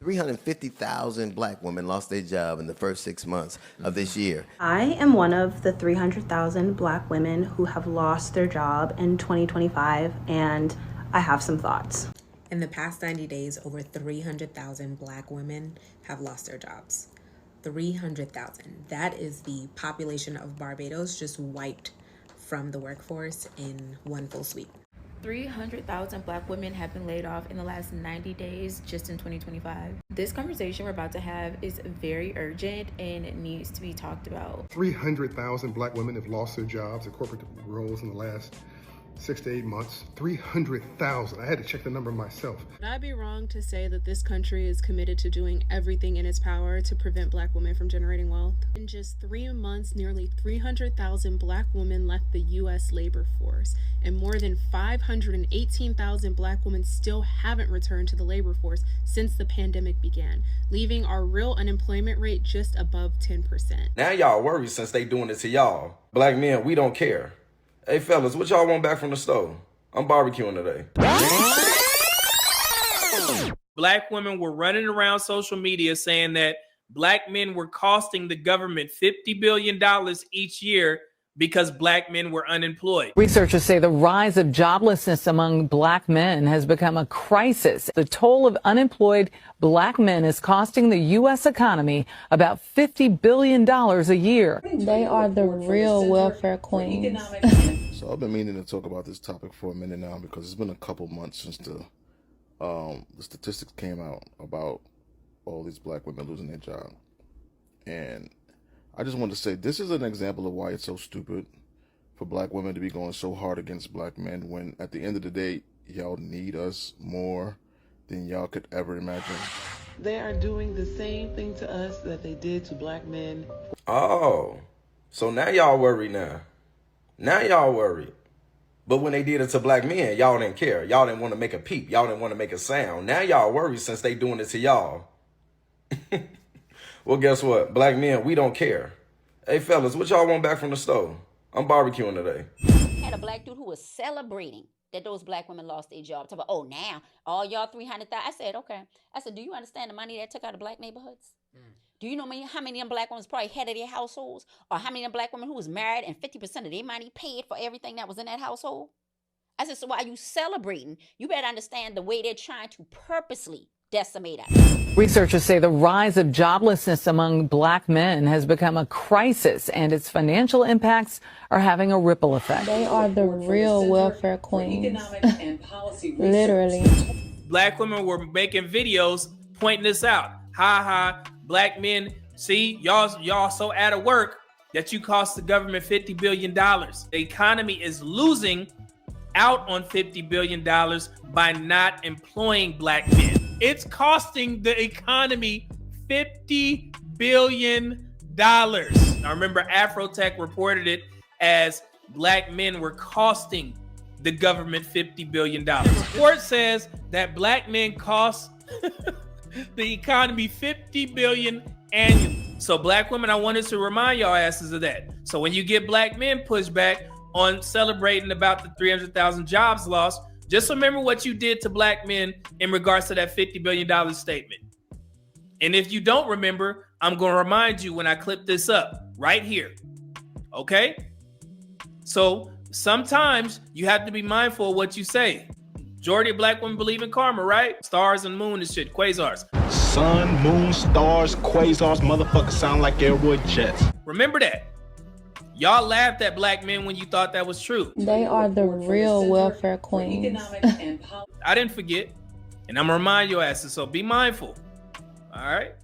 350,000 black women lost their job in the first 6 months of this year. I am one of the 300,000 black women who have lost their job in 2025, and I have some thoughts. In the past 90 days, over 300,000 black women have lost their jobs. 300,000. That is the population of Barbados just wiped from the workforce in one full sweep. 300,000 black women have been laid off in the last 90 days just in 2025. This conversation we're about to have is very urgent and it needs to be talked about. 300,000 black women have lost their jobs in corporate roles in the last 6 to 8 months. 300,000. I had to check the number myself. Would I be wrong to say that this country is committed to doing everything in its power to prevent black women from generating wealth? In just 3 months, nearly 300,000 black women left the U.S. labor force, and more than 518,000 black women still haven't returned to the labor force since the pandemic began, leaving our real unemployment rate just above 10%. Now y'all worry since they doing it to y'all. Black men, we don't care. Hey fellas, what y'all want back from the stove? I'm barbecuing today. Black women were running around social media saying that black men were costing the government $50 billion each year because black men were unemployed. Researchers say the rise of joblessness among black men has become a crisis. The toll of unemployed black men is costing the U.S. economy about $50 billion a year. They are the real welfare queens. So I've been meaning to talk about this topic for a minute now because it's been a couple months since the statistics came out about all these black women losing their job. And I just want to say this is an example of why it's so stupid for black women to be going so hard against black men when at the end of the day, y'all need us more than y'all could ever imagine. They are doing the same thing to us that they did to black men. Oh, so now y'all worried now. Now y'all worried. But when they did it to black men, y'all didn't care. Y'all didn't want to make a peep. Y'all didn't want to make a sound. Now y'all worried since they doing it to y'all. Well, guess what? Black men, we don't care. Hey, fellas, what y'all want back from the stove? I'm barbecuing today. Had a black dude who was celebrating that those black women lost their job. Talk about, oh, now all y'all 300,000. I said, okay. I said, do you understand the money that took out of black neighborhoods? Do you know how many of them black women probably head of their households? Or how many of them black women who was married and 50% of their money paid for everything that was in that household? I said, so while you celebrating, you better understand the way they're trying to purposely decimate us. Researchers say the rise of joblessness among black men has become a crisis, and its financial impacts are having a ripple effect. They are the real welfare queens. Literally. Black women were making videos pointing this out. Ha ha, black men, see, y'all so out of work that you cost the government $50 billion. The economy is losing out on $50 billion by not employing black men. It's costing the economy $50 billion. Now remember, Afrotech reported it as black men were costing the government $50 billion. The report says that black men cost the economy $50 billion annually. So black women, I wanted to remind y'all asses of that. So when you get black men pushed back on celebrating about the 300,000 jobs lost, just remember what you did to black men in regards to that $50 billion statement. And if you don't remember, I'm going to remind you when I clip this up right here. Okay? So sometimes you have to be mindful of what you say. Majority of black women believe in karma, right? Stars and moon and shit, quasars. Sun, moon, stars, quasars, motherfuckers sound like airwood jets. Remember that. Y'all laughed at black men when you thought that was true. They are the real welfare queens. I didn't forget. And I'm going to remind your asses, so be mindful. All right?